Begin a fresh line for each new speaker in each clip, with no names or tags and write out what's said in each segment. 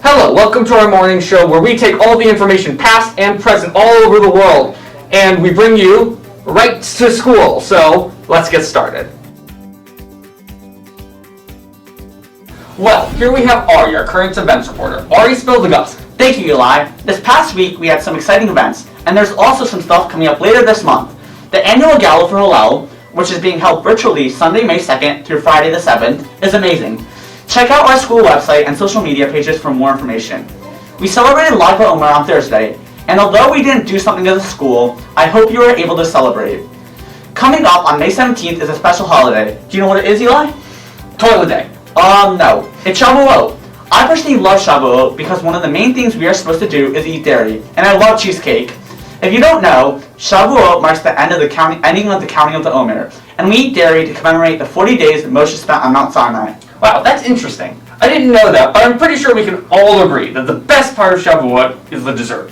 Hello, welcome to our morning show where we take all the information past and present all over the world and we bring you right to school. So let's get started. Well, here we have Ari, our current events reporter. Ari, spill the guts.
Thank you, Eli. This past week we had some exciting events, and there's also some stuff coming up later this month. The annual Gala for Hillel, which is being held virtually Sunday, May 2nd through Friday the 7th, is amazing. Check out our school website and social media pages for more information. We celebrated Lag BaOmer on Thursday, and although we didn't do something as a school, I hope you were able to celebrate. Coming up on May 17th is a special holiday. Do you know what it is, Eli?
Toilet day.
No. It's Shavuot. I personally love Shavuot because one of the main things we are supposed to do is eat dairy, and I love cheesecake. If you don't know, Shavuot marks the ending of the counting of the Omer, and we eat dairy to commemorate the 40 days that Moshe spent on Mount Sinai.
Wow, that's interesting. I didn't know that, but I'm pretty sure we can all agree that the best part of Shavuot is the dessert.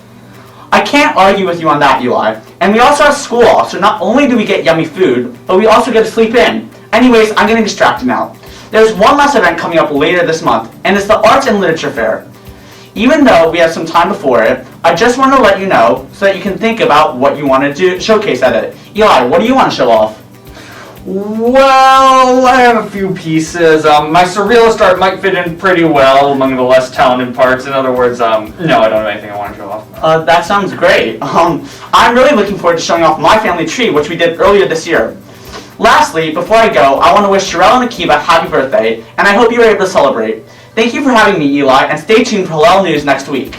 I can't argue with you on that, Eli. And we also have school off, so not only do we get yummy food, but we also get to sleep in. Anyways, I'm getting distracted now. There's one last event coming up later this month, and it's the Arts and Literature Fair. Even though we have some time before it, I just want to let you know so that you can think about what you want to showcase at it. Eli, what do you want to show off?
Well, I have a few pieces. My surrealist art might fit in pretty well among the less talented parts. In other words, no, I don't have anything I want to show off.
That sounds great. I'm really looking forward to showing off my family tree, which we did earlier this year. Lastly, before I go, I want to wish Sherelle and Akiva happy birthday, and I hope you were able to celebrate. Thank you for having me, Eli, and stay tuned for Hillel News next week.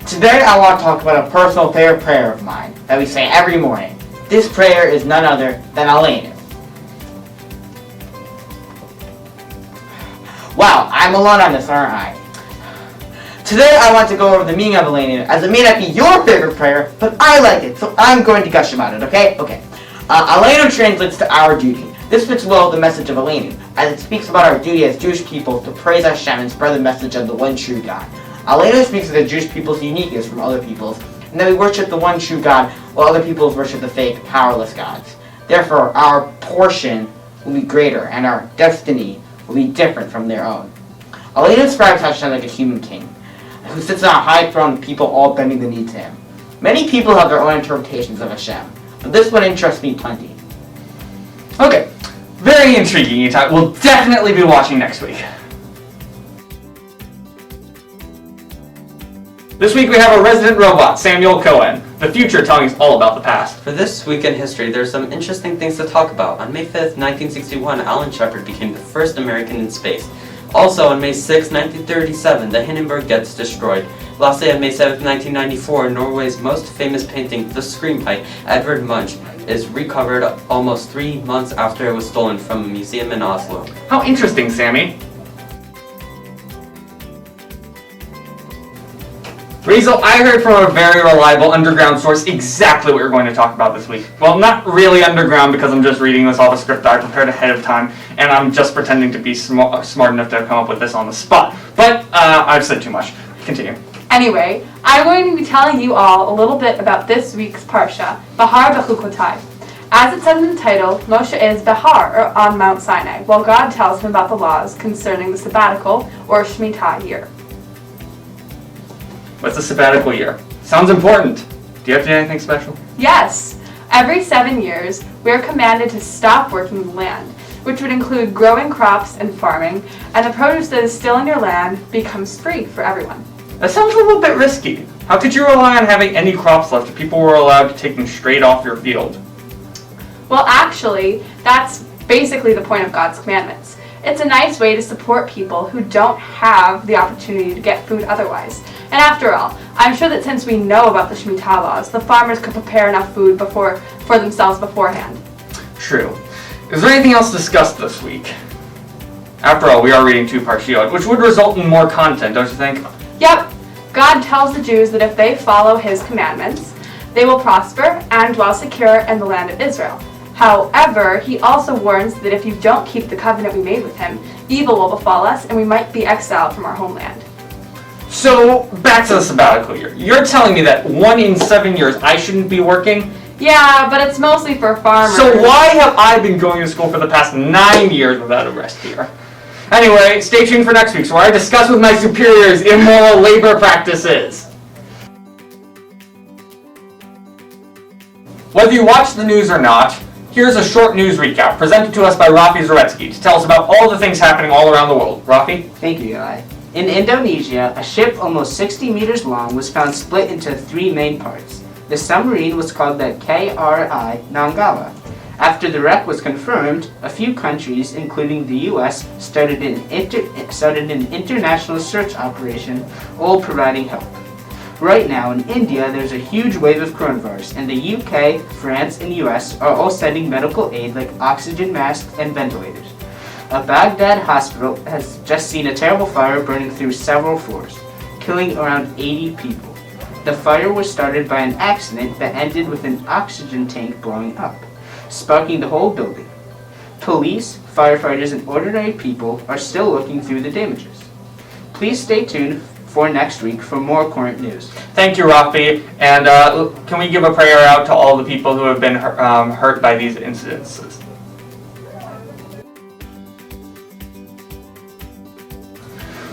Today I want to talk about a personal favorite prayer of mine that we say every morning. This prayer is none other than Aleinu. Wow, I'm alone on this, aren't I? Today I want to go over the meaning of Aleinu, as it may not be your favorite prayer, but I like it, so I'm going to gush about it, okay? Aleinu translates to our duty. This fits well with the message of Aleinu, as it speaks about our duty as Jewish people to praise Hashem and spread the message of the one true God. Aleinu speaks of the Jewish people's uniqueness from other peoples, and that we worship the one true God while other peoples worship the fake, powerless gods. Therefore, our portion will be greater, and our destiny will be different from their own. Aleinu describes Hashem like a human king, who sits on a high throne with people all bending the knee to him. Many people have their own interpretations of Hashem, but this one interests me plenty.
Okay, very intriguing, Itai. We'll definitely be watching next week. This week we have a resident robot, Samuel Cohen. The future telling us all about the past.
For this week in history, there's some interesting things to talk about. On May 5th, 1961, Alan Shepard became the first American in space. Also, on May 6, 1937, the Hindenburg gets destroyed. Lastly, on May 7, 1994, Norway's most famous painting, The Scream by Edvard Munch, is recovered almost 3 months after it was stolen from a museum in Oslo.
How interesting, Sammy. Riesel, I heard from a very reliable underground source exactly what you're going to talk about this week. Well, not really underground because I'm just reading this off a script I prepared ahead of time, and I'm just pretending to be smart enough to come up with this on the spot. But I've said too much. Continue.
Anyway, I'm going to be telling you all a little bit about this week's Parsha, Behar Bechukotai. As it says in the title, Moshe is Behar, or on Mount Sinai, while God tells him about the laws concerning the sabbatical, or Shemitah year.
What's a sabbatical year? Sounds important. Do you have to do anything special?
Yes! Every 7 years, we are commanded to stop working the land, which would include growing crops and farming, and the produce that is still in your land becomes free for everyone.
That sounds a little bit risky. How could you rely on having any crops left if people were allowed to take them straight off your field?
Well, actually, that's basically the point of God's commandments. It's a nice way to support people who don't have the opportunity to get food otherwise. And after all, I'm sure that since we know about the Shemitah laws, the farmers could prepare enough food for themselves beforehand.
True. Is there anything else discussed this week? After all, we are reading 2 Parshiot, which would result in more content, don't you think?
Yep. God tells the Jews that if they follow his commandments, they will prosper and dwell secure in the land of Israel. However, he also warns that if you don't keep the covenant we made with him, evil will befall us and we might be exiled from our homeland.
So, back to the sabbatical year. You're telling me that 1 in 7 years I shouldn't be working?
Yeah, but it's mostly for farmers.
So why have I been going to school for the past 9 years without a rest year? Anyway, stay tuned for next week where I discuss with my superiors immoral labor practices. Whether you watch the news or not, here's a short news recap presented to us by Rafi Zaretsky to tell us about all the things happening all around the world. Rafi?
Thank you, Eli. In Indonesia, a ship almost 60 meters long was found split into 3 main parts. The submarine was called the KRI Nanggala. After the wreck was confirmed, a few countries, including the US, started an international search operation, all providing help. Right now, in India, there's a huge wave of coronavirus, and the UK, France, and US are all sending medical aid like oxygen masks and ventilators. A Baghdad hospital has just seen a terrible fire burning through several floors, killing around 80 people. The fire was started by an accident that ended with an oxygen tank blowing up, sparking the whole building. Police, firefighters, and ordinary people are still looking through the damages. Please stay tuned for next week for more current news.
Thank you, Rafi. And can we give a prayer out to all the people who have been hurt by these incidences?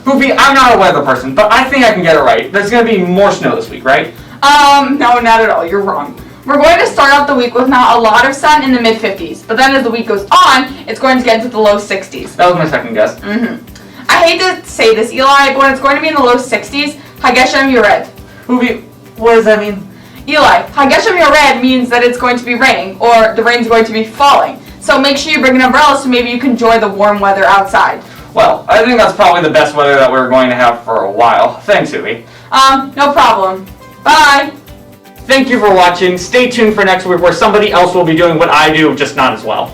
Hoopy, I'm not a weather person, but I think I can get it right. There's going to be more snow this week, right?
No, not at all. You're wrong. We're going to start out the week with not a lot of sun in the mid-50s, but then as the week goes on, it's going to get into the low 60s.
That was my second guess.
I hate to say this, Eli, but when it's going to be in the low 60s, Hageshem Yored.
Hoopy, what does that mean?
Eli, Hageshem Yored means that it's going to be raining, or the rain's going to be falling. So make sure you bring an umbrella so maybe you can enjoy the warm weather outside.
Well, I think that's probably the best weather that we're going to have for a while. Thanks, Hoopy.
No problem. Bye!
Thank you for watching. Stay tuned for next week where somebody else will be doing what I do, just not as well.